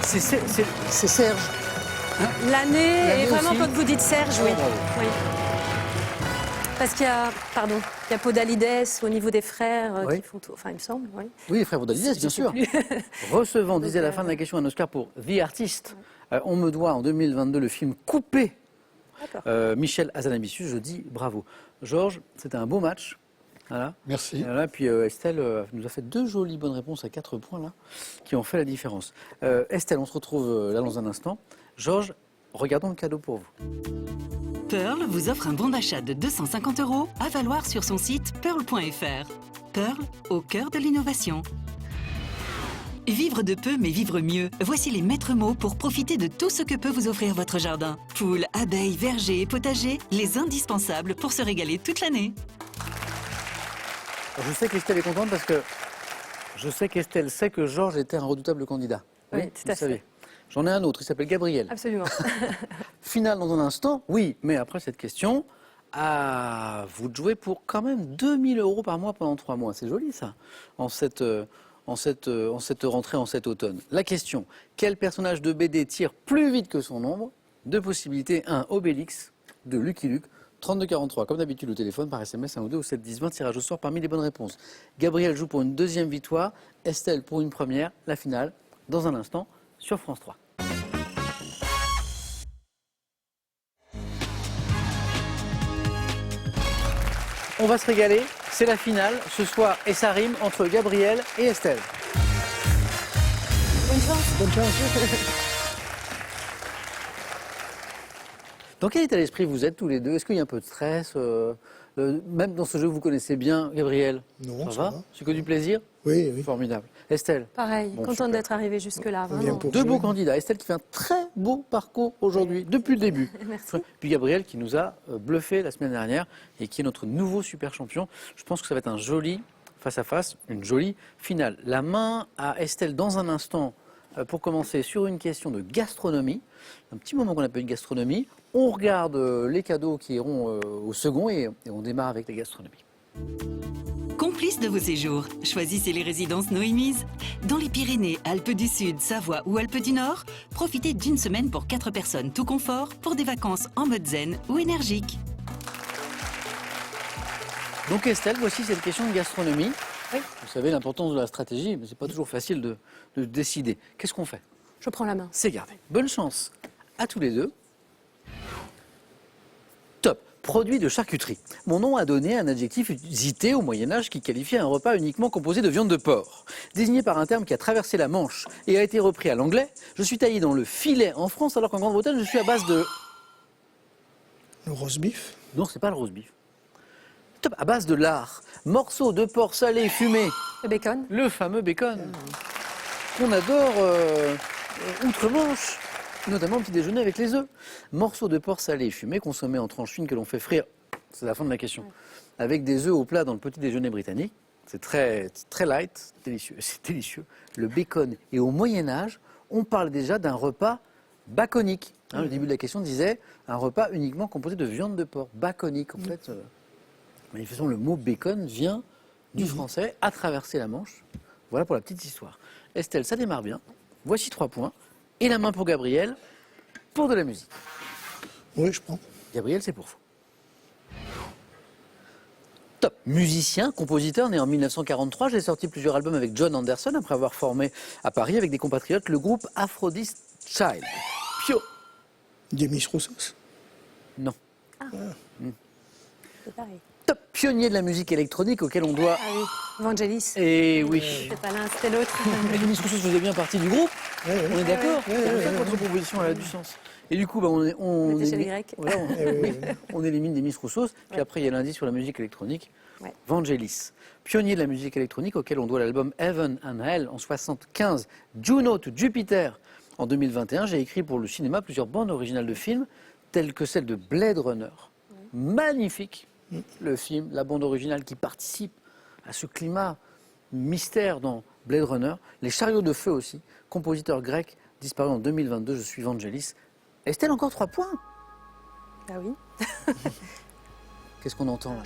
C'est Serge. L'année, L'année et vraiment aussi. quand vous dites Serge, oui. Oh, bravo. Oui. Parce qu'il y a, il y a Podalides au niveau des frères Oui. qui font tout, enfin il me semble, oui. Oui, les frères Baudalides, bien sûr. Recevant, disait à la fin de la question, un Oscar pour The Artist. On me doit en 2022 le film Coupé. D'accord. Michel Hazanavicius, je dis bravo. Georges, c'était un beau match. Voilà. Merci. Voilà, puis Estelle nous a fait 2 jolies bonnes réponses à 4 points là, qui ont fait la différence. Estelle, on se retrouve là dans un instant. Georges, regardons le cadeau pour vous. Pearl vous offre un bon d'achat de 250 € à valoir sur son site pearl.fr. Pearl, au cœur de l'innovation. Vivre de peu mais vivre mieux. Voici les maîtres mots pour profiter de tout ce que peut vous offrir votre jardin. Poules, abeilles, vergers et potagers, les indispensables pour se régaler toute l'année. Je sais qu'Estelle est contente parce que je sais qu'Estelle sait que Georges était un redoutable candidat. Oui, tout à vous savez. fait. J'en ai un autre, il s'appelle Gabriel. Absolument. Finale dans un instant, oui, mais après cette question, à vous de jouer pour quand même 2000 € par mois pendant 3 mois. C'est joli ça, en cette rentrée, en cet automne. La question, quel personnage de BD tire plus vite que son ombre? 2 possibilités, 1, Obélix, 2, Lucky Luke, 3243. Comme d'habitude au téléphone, par SMS, 1 ou 2 ou 7 10 20, tirage au sort parmi les bonnes réponses. Gabriel joue pour une 2e victoire, Estelle pour une première, la finale, dans un instant, sur France 3. On va se régaler, c'est la finale ce soir et ça rime entre Gabriel et Estelle. Bonne chance. Bonne chance. Dans quel état d'esprit vous êtes tous les deux? Est-ce qu'il y a un peu de stress même dans ce jeu que vous connaissez bien, Gabriel? Non, ça ça va? va. C'est que du plaisir? Oui, oui. Formidable. Estelle? Pareil, Bon, contente super. d'être arrivée jusque-là, On vient vraiment. pour 2 beaux jouer. candidats. Estelle qui fait un très beau parcours aujourd'hui, depuis le début. Merci. Puis Gabriel qui nous a bluffé la semaine dernière et qui est notre nouveau super champion. Je pense que ça va être un joli face-à-face, une jolie finale. La main à Estelle dans un instant pour commencer sur une question de gastronomie. Un petit moment qu'on appelle une gastronomie. On regarde les cadeaux qui iront au second et on démarre avec la gastronomie. Complice de vos séjours, choisissez les résidences Noémise. Dans les Pyrénées, Alpes du Sud, Savoie ou Alpes du Nord, profitez d'une semaine pour 4 personnes tout confort pour des vacances en mode zen ou énergique. Donc Estelle, voici cette question de gastronomie. Oui. Vous savez l'importance de la stratégie, mais c'est pas toujours facile de décider. Qu'est-ce qu'on fait? Je prends la main. C'est gardé. Bonne chance à tous les deux. Top. Produit de charcuterie. Mon nom a donné un adjectif usité au Moyen-Âge qui qualifiait un repas uniquement composé de viande de porc. Désigné par un terme qui a traversé la Manche et a été repris à l'anglais, je suis taillé dans le filet en France alors qu'en Grande-Bretagne, je suis à base de... Le roast beef. Non, c'est pas le roast beef. Top. À base de lard. Morceaux de porc salé fumé. Le bacon. Le fameux bacon. Qu'on adore outre-Manche. Notamment au petit déjeuner avec les œufs. Morceaux de porc salé fumé consommés en tranches fines que l'on fait frire. C'est la fin de la question. Avec des œufs au plat dans le petit déjeuner britannique. C'est très light, délicieux. C'est délicieux. Le bacon. Et au Moyen-Âge, on parle déjà d'un repas baconique. Le début de la question disait un repas uniquement composé de viande de porc. Baconique. En fait, manifestement, le mot bacon vient du français, a traversé la Manche. Voilà pour la petite histoire. Estelle, ça démarre bien. Voici 3 points. Et la main pour Gabriel, pour de la musique. Oui, je prends. Gabriel, c'est pour vous. Top. Musicien, compositeur, né en 1943, j'ai sorti plusieurs albums avec John Anderson après avoir formé à Paris avec des compatriotes le groupe Aphrodite Child. Pio. Demis Roussos. Non. C'est pareil. Top. Pionnier de la musique électronique auquel on doit... Ah oui, Vangelis. Et oui. C'était pas l'un, c'était l'autre. Mais Demis Roussos faisait bien partie du groupe. On est d'accord. ouais, C'est pour ouais, ça que votre proposition elle a du sens. Et du coup, bah, on était chez les Grecs. voilà, on élimine Demis Roussos. Puis après, il y a l'indice sur la musique électronique. Ouais. Vangelis, pionnier de la musique électronique auquel on doit l'album Heaven and Hell en 1975, Juno to Jupiter en 2021. J'ai écrit pour le cinéma plusieurs bandes originales de films, telles que celle de Blade Runner. Magnifique, le film, la bande originale qui participe à ce climat mystère dans Blade Runner. Les chariots de feu aussi, compositeur grec, disparu en 2022, je suis Vangelis. Estelle, encore 3 points. Ah oui. Qu'est-ce qu'on entend là?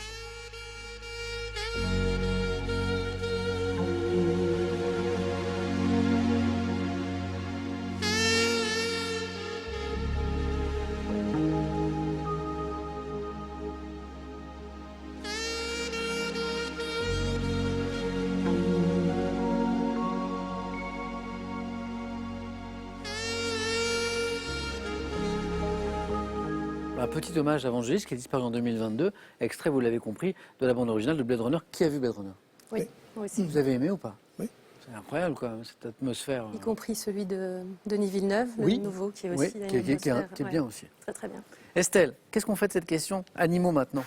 Un petit hommage à Vangelis qui est disparu en 2022, extrait, vous l'avez compris, de la bande originale de Blade Runner. Qui a vu Blade Runner? Oui, moi aussi. Vous avez aimé ou pas? Oui. C'est incroyable quand même, cette atmosphère. Y compris celui de Denis Villeneuve, Oui. le nouveau, qui est Oui, aussi qui est bien aussi. Très très bien. Estelle, qu'est-ce qu'on fait de cette question? Animaux maintenant.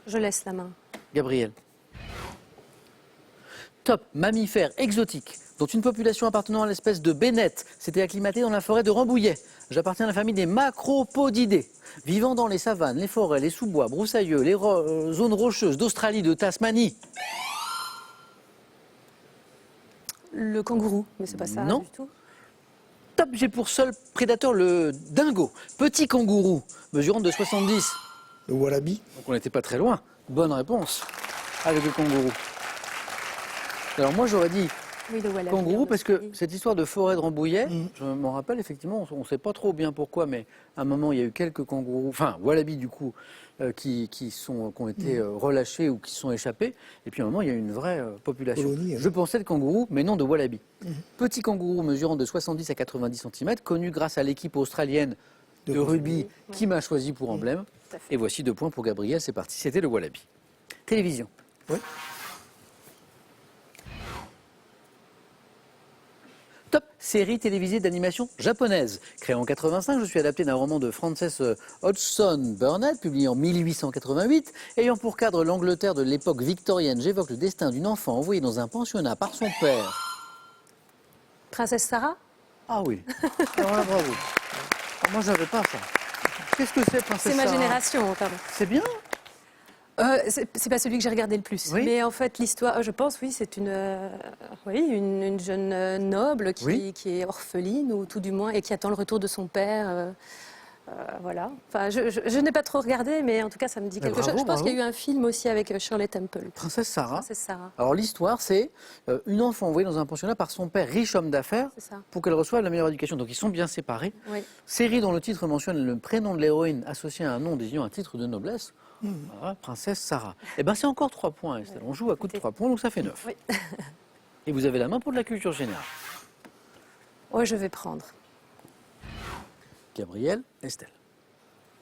Je laisse la main. Gabriel. Top, mammifère exotique, dont une population appartenant à l'espèce de Bennett s'était acclimatée dans la forêt de Rambouillet. J'appartiens à la famille des macropodidés, vivant dans les savanes, les forêts, les sous-bois, broussailleux, les zones rocheuses d'Australie, de Tasmanie. Le kangourou, mais c'est pas ça Non. du tout. Top, j'ai pour seul prédateur le dingo, petit kangourou, mesurant de 70. Le wallaby. Donc on n'était pas très loin. Bonne réponse avec le kangourou. Alors moi j'aurais dit Oui, le wallaby. kangourou parce que aussi. cette histoire de forêt de Rambouillet, je m'en rappelle effectivement, on ne sait pas trop bien pourquoi, mais à un moment il y a eu quelques kangourous, enfin wallabies du coup, qui ont été relâchés ou qui sont échappés. Et puis à un moment il y a eu une vraie population. Colonie, hein. Je pensais de kangourou, mais non de wallaby. Petit kangourou mesurant de 70 à 90 cm, connu grâce à l'équipe australienne de rugby qui m'a choisi pour emblème. Tout à fait. Et voici 2 points pour Gabriel, c'est parti, c'était le wallaby. Télévision. Oui. Top, série télévisée d'animation japonaise. Créée en 85, je suis adapté d'un roman de Frances Hodgson Burnett, publié en 1888. Ayant pour cadre l'Angleterre de l'époque victorienne, j'évoque le destin d'une enfant envoyée dans un pensionnat par son père. Princesse Sarah. Ah oui, alors là, bravo. Moi, je n'avais pas ça. Qu'est-ce que c'est, Princesse C'est ma Sarah? génération, pardon. C'est bien. C'est pas celui que j'ai regardé le plus. Oui. Mais en fait, l'histoire, je pense, oui, c'est une jeune noble Oui. qui est orpheline, ou tout du moins, et qui attend le retour de son père. Voilà. Enfin, je n'ai pas trop regardé, mais en tout cas, ça me dit quelque bravo, chose. Je pense bravo. qu'il y a eu un film aussi avec Shirley Temple. Princesse Sarah. C'est Sarah. Alors l'histoire, c'est une enfant envoyée dans un pensionnat par son père, riche homme d'affaires, C'est ça. pour qu'elle reçoive la meilleure éducation. Donc ils sont bien séparés. Oui. Série dont le titre mentionne le prénom de l'héroïne associé à un nom désignant un titre de noblesse. Voilà, Princesse Sarah. Eh bien c'est encore 3 points, Estelle. On joue à coup de 3 points, donc ça fait 9. Oui. Et vous avez la main pour de la culture générale. Oh, je vais prendre. Gabriel, Estelle.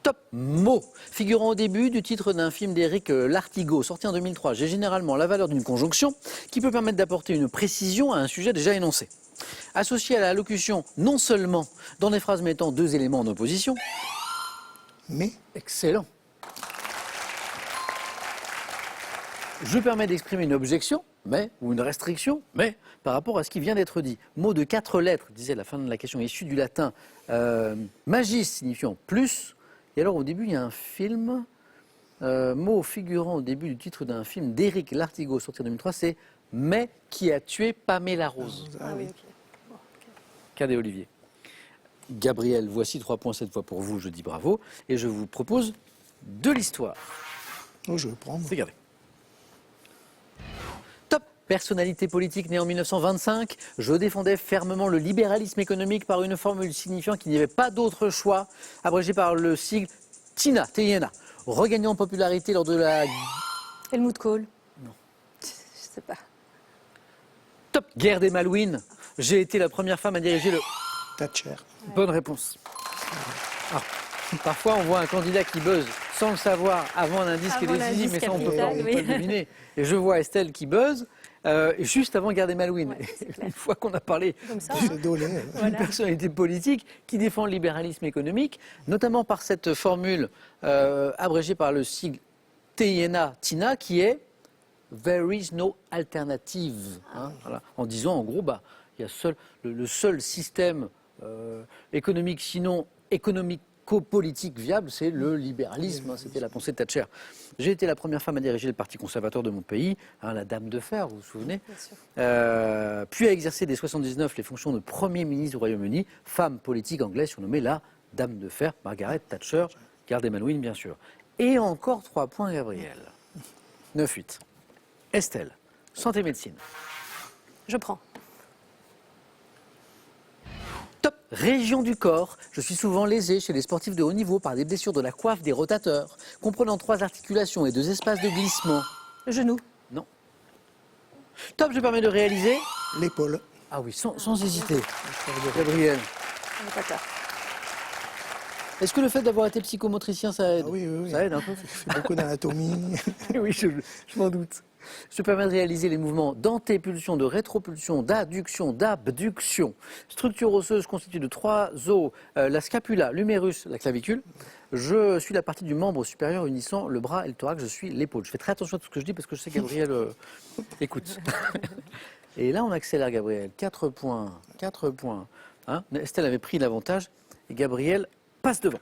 Top mot, figurant au début du titre d'un film d'Éric Lartigot, sorti en 2003. J'ai généralement la valeur d'une conjonction qui peut permettre d'apporter une précision à un sujet déjà énoncé. Associé à la locution non seulement dans des phrases mettant 2 éléments en opposition. Mais. Excellent. Je permets d'exprimer une objection, ou une restriction, mais par rapport à ce qui vient d'être dit. Mot de 4 lettres, disait la fin de la question, issu du latin magis, signifiant plus. Et alors au début, il y a un film, mot figurant au début du titre d'un film d'Éric Lartigot, sorti en 2003, c'est « Mais qui a tué Pamela Rose Ah oui, ok. ». Cadet Olivier. Gabriel, voici 3 points cette fois pour vous, je dis bravo. Et je vous propose de l'histoire. Oh, je vais prendre. Regardez. Top, Personnalité politique née en 1925, je défendais fermement le libéralisme économique par une formule signifiant qu'il n'y avait pas d'autre choix, abrégé par le sigle TINA, TINA. Regagnant en popularité lors de la... Helmut Kohl. Non. Je sais pas. Top guerre des Malouines. J'ai été la première femme à diriger le... Thatcher. Bonne réponse. Alors, parfois, on voit un candidat qui buzz sans le savoir avant un indice qui est Avant décisif, mais l'indice ça, on peut capital, pas oui. le deviner. Et je vois Estelle qui buzz juste avant guerre des Malouines. Ouais, c'est clair. Une fois qu'on a parlé Comme ça. C'est dolé. d'une personnalité politique qui défend le libéralisme économique, notamment par cette formule abrégée par le sigle TINA, TINA, qui est There is no alternative. Hein, voilà. En disant, en gros, il y a le seul système économique, sinon économico-politique viable, c'est le libéralisme. Hein, c'était la pensée de Thatcher. J'ai été la première femme à diriger le Parti conservateur de mon pays, hein, la Dame de Fer, vous vous souvenez, Bien sûr. puis a exercé dès 1979 les fonctions de Premier ministre du Royaume-Uni, femme politique anglaise surnommée la Dame de Fer, Margaret Thatcher, garde des Malouines bien sûr. Et encore 3 points, Gabriel. 9-8. Estelle, santé médecine. Je prends. Top région du corps. Je suis souvent lésé chez les sportifs de haut niveau par des blessures de la coiffe des rotateurs, comprenant 3 articulations et 2 espaces de glissement. Le genou. Non. Top, je permets de réaliser. L'épaule. Ah oui, sans hésiter. Gabriel, On n'a pas tort. est-ce que le fait d'avoir été psychomotricien, ça aide? Ah oui, oui, oui. Ça aide un peu. J'ai fait beaucoup d'anatomie. Oui, je m'en doute. Je permets de réaliser les mouvements d'antépulsion, de rétropulsion, d'adduction, d'abduction. Structure osseuse constituée de 3 os, la scapula, l'humérus, la clavicule. Je suis la partie du membre supérieur unissant le bras et le thorax. Je suis l'épaule. Je fais très attention à tout ce que je dis parce que je sais que Gabriel écoute. Et là, on accélère, Gabriel. 4 points. 4 points. Hein, Estelle avait pris l'avantage et Gabriel passe devant.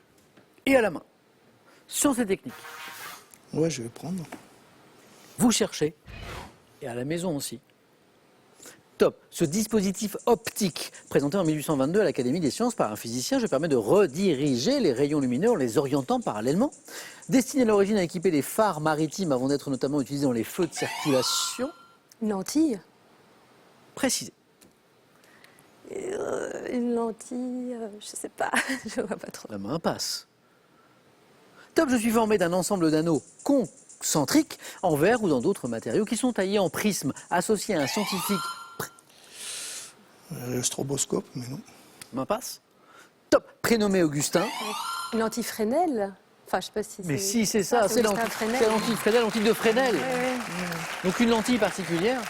Et à la main. Sciences et techniques. Ouais, je vais prendre. Vous cherchez, et à la maison aussi. Top. Ce dispositif optique, présenté en 1822 à l'Académie des sciences par un physicien, je permets de rediriger les rayons lumineux en les orientant parallèlement. Destiné à l'origine à équiper les phares maritimes avant d'être notamment utilisé dans les feux de circulation. Une lentille. Précisé. Une lentille, je sais pas, je vois pas trop. La main passe. Top. Je suis formé d'un ensemble d'anneaux concentriques en verre ou dans d'autres matériaux qui sont taillés en prisme, associés à un scientifique. Le stroboscope, mais non. Main passe. Top. Prénommé Augustin. Une lentille Fresnel. Enfin, je sais pas si c'est... Mais si, c'est ça, c'est Augustin lentille Fresnel. Fresnel, lentille de Fresnel. Oui, Donc une lentille particulière.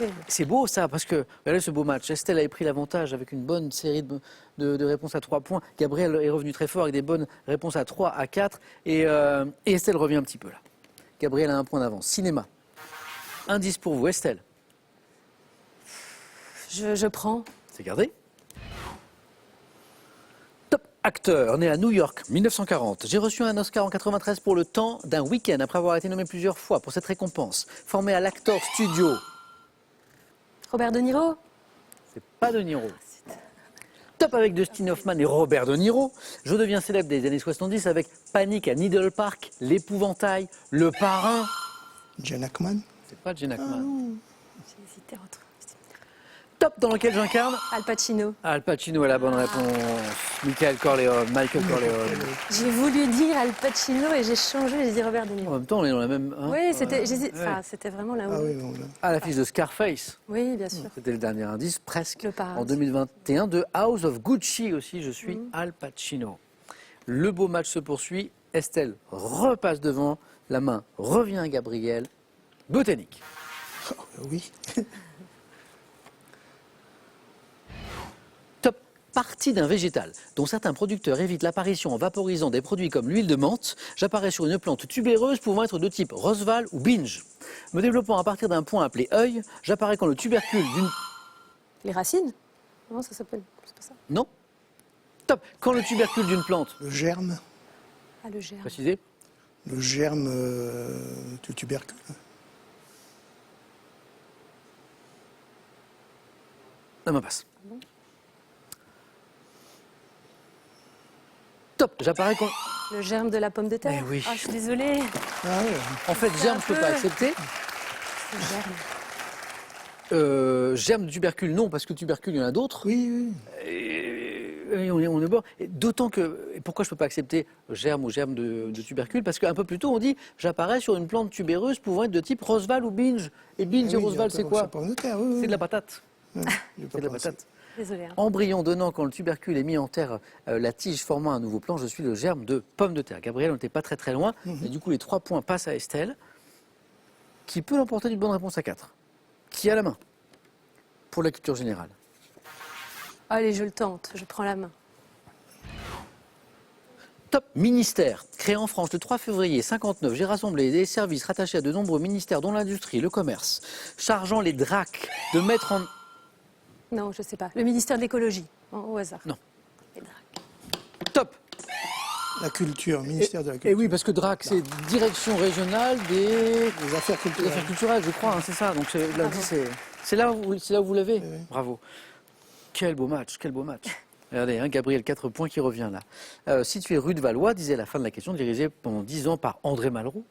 oui. C'est beau ça, parce que regardez ce beau match. Estelle avait pris l'avantage avec une bonne série de réponses à 3 points. Gabriel est revenu très fort avec des bonnes réponses à 3, à 4. Et Estelle revient un petit peu là. Gabriel a 1 point d'avance. Cinéma. Indice pour vous, Estelle. Je prends. C'est gardé. Top acteur, né à New York, 1940. J'ai reçu un Oscar en 93 pour Le Temps d'un week-end, après avoir été nommé plusieurs fois pour cette récompense. Formé à l'Actor Studio. Robert De Niro. C'est pas De Niro. Top avec Dustin Hoffman et Robert De Niro. Je deviens célèbre des années 70 avec Panique à Needle Park, L'Épouvantail, Le Parrain. Gene Hackman. C'est pas Gene Hackman. J'ai hésité entre... Top dans lequel j'incarne Al Pacino. Al Pacino est la bonne réponse. Michael Corleone. J'ai voulu dire Al Pacino et j'ai changé, j'ai dit Robert De En Niro. même temps, on est dans la même. Hein, Oui, c'était, ouais. enfin, c'était vraiment là où... Ah oui, non, là. À l'affiche de Scarface. Oui, bien sûr. C'était le dernier indice, presque. Le Parrain. En 2021, de House of Gucci aussi, je suis Al Pacino. Le beau match se poursuit. Estelle repasse devant. La main revient à Gabriel. Botanique. Oui. Top. Partie d'un végétal dont certains producteurs évitent l'apparition en vaporisant des produits comme l'huile de menthe. J'apparais sur une plante tubéreuse pouvant être de type Roseval ou Binge. Me développant à partir d'un point appelé œil, j'apparais quand le tubercule d'une... Les racines. Non, ça s'appelle... C'est pas ça. Non. Top. Quand le tubercule d'une plante, Le germe. Ah, le germe. précisez. Le germe du tubercule. La main passe. Top. J'apparais quand... Le germe de la pomme de terre. Eh oui. Ah, je suis désolée. Ah ouais. En fait, germe, je peux pas accepter. Le germe. Germe de tubercule, non, parce que tubercule, il y en a d'autres. Oui, Et on est bon. D'autant que, et pourquoi je ne peux pas accepter germe ou germe de tubercule? Parce qu'un peu plus tôt, on dit j'apparais sur une plante tubéreuse pouvant être de type Roosevelt ou binge. Et binge et Roosevelt, c'est quoi? C'est de la patate. C'est de la patate. Désolée. Hein. Embryon donnant quand le tubercule est mis en terre, la tige formant un nouveau plant, je suis le germe de pomme de terre. Gabriel, on n'était pas très loin. Et du coup, les 3 points passent à Estelle, qui peut l'emporter d'une bonne réponse à 4. Qui a la main pour la culture générale? Allez, je le tente, je prends la main. Top ministère. Créé en France le 3 février 59, j'ai rassemblé des services rattachés à de nombreux ministères, dont l'industrie, le commerce, chargeant les DRAC de mettre en... Non, je ne sais pas. Le ministère de l'écologie, au hasard. Non. Top. La culture, ministère de la culture. Et oui, parce que DRAC, c'est Direction régionale des affaires culturelles. affaires culturelles, je crois, hein, c'est ça. Donc lundi, c'est là où vous l'avez. Oui. Bravo. Quel beau match, quel beau match. Regardez, hein, Gabriel, 4 points qui revient là. Situé rue de Valois, disait à la fin de la question, dirigé pendant 10 ans par André Malraux,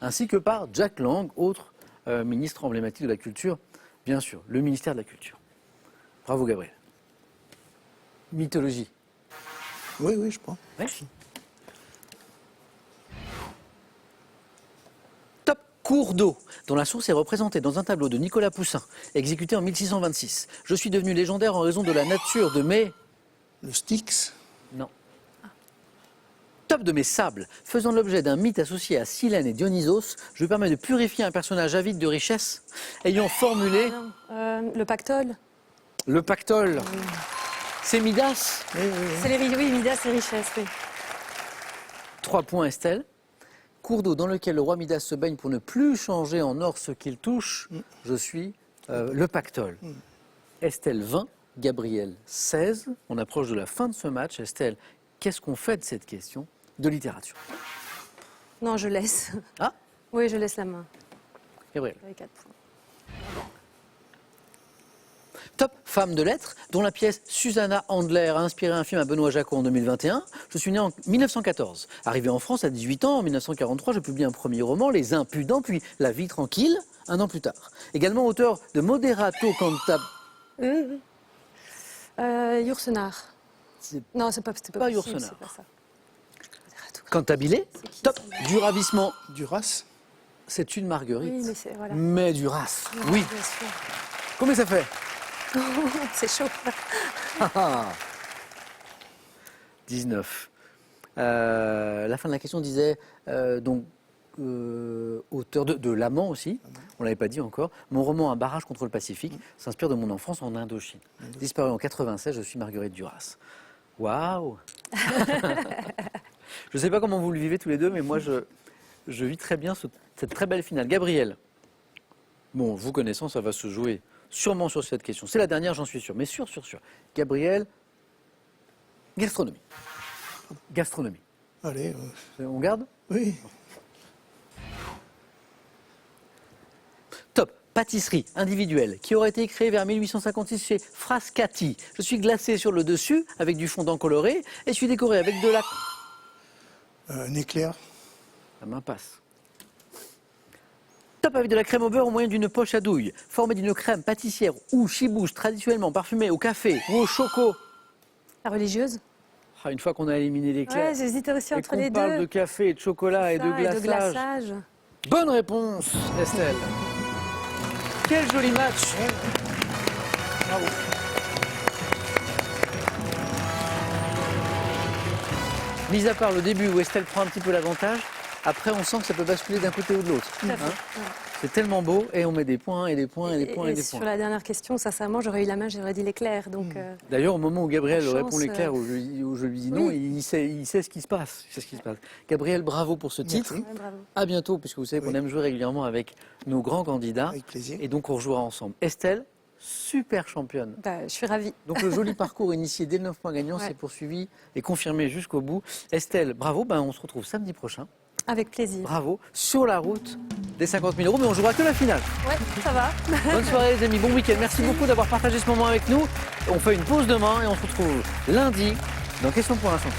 ainsi que par Jack Lang, autre ministre emblématique de la culture, bien sûr, le ministère de la Culture. Bravo, Gabriel. Mythologie. Oui, je prends. Merci. Top. Cours d'eau, dont la source est représentée dans un tableau de Nicolas Poussin, exécuté en 1626. Je suis devenu légendaire en raison de la nature de mes... Le Styx. Non. Top de mes sables, faisant l'objet d'un mythe associé à Silène et Dionysos, je permets de purifier un personnage avide de richesse, ayant formulé Le pactole. le pactole. C'est Midas. C'est oui, Midas, c'est richesse, oui. 3 points, Estelle. Cours d'eau dans lequel le roi Midas se baigne pour ne plus changer en or ce qu'il touche. Je suis le pactole. Estelle 20, Gabriel 16. On approche de la fin de ce match. Estelle, qu'est-ce qu'on fait de cette question de littérature? Non, je laisse. Ah, Oui, je laisse la main. Gabriel. Avec 4 points. Top femme de lettres, dont la pièce Susanna Handler a inspiré un film à Benoît Jacot en 2021. Je suis né en 1914. Arrivé en France à 18 ans, en 1943, je publie un premier roman, Les Impudents, puis La vie tranquille, un an plus tard. Également auteur de Moderato Cantab... Yourcenar. Non, c'est pas pas possible, Yourcenar. c'est pas ça. Cantabile. Top du ravissement. Duras. C'est une marguerite. Oui, mais c'est... Voilà. Mais du Ras. Oui. Bien sûr. Combien ça fait? C'est chaud. 19. La fin de la question disait auteur de L'Amant aussi, on ne l'avait pas dit encore. Mon roman Un barrage contre le Pacifique s'inspire de mon enfance en Indochine. Disparu en 96, je suis Marguerite Duras. Waouh. Je ne sais pas comment vous le vivez tous les deux, mais moi je vis très bien cette très belle finale. Gabriel, bon, vous connaissant, ça va se jouer sûrement sur cette question. C'est la dernière, j'en suis sûr, mais sûr. Gabriel, gastronomie. Gastronomie. Allez, On garde? oui. Top. Pâtisserie individuelle qui aurait été créée vers 1856 chez Frascati. Je suis glacé sur le dessus avec du fondant coloré et je suis décoré avec de la... Un éclair. La main passe. Top avec de la crème au beurre au moyen d'une poche à douille, formée d'une crème pâtissière ou chibouche traditionnellement parfumée au café ou au choco. La religieuse. Ah, une fois qu'on a éliminé l'éclair Ouais, j'hésitais aussi et entre qu'on les parle deux. de café, de chocolat et de Ça, glaçage. Bonne réponse, Estelle. Quel joli match. Bravo. Mis à part le début où Estelle prend un petit peu l'avantage, après on sent que ça peut basculer d'un côté ou de l'autre. Tout à fait. Hein. C'est tellement beau et on met des points et des points et des points et des sur points. la dernière question, sincèrement, j'aurais eu la main, j'aurais dit l'éclair. Donc, D'ailleurs, au moment où Gabriel Chance, répond l'éclair, où je lui dis non, oui. il sait ce qui se passe. Gabriel, bravo pour ce titre. Merci. ouais, bravo. À bientôt, puisque vous savez qu'on Oui. aime jouer régulièrement avec nos grands candidats. Avec plaisir. Et donc on rejouera ensemble. Estelle, super championne. Bah, je suis ravie. Donc le joli parcours initié dès le 9 points gagnants Ouais. s'est poursuivi et confirmé jusqu'au bout. Estelle, bravo, on se retrouve samedi prochain. Avec plaisir. Bravo, sur la route des 50 000 €, mais on jouera que la finale. Ouais, ça va. Bonne soirée les amis, bon week-end. Merci beaucoup d'avoir partagé ce moment avec nous. On fait une pause demain et on se retrouve lundi dans Question pour un champion.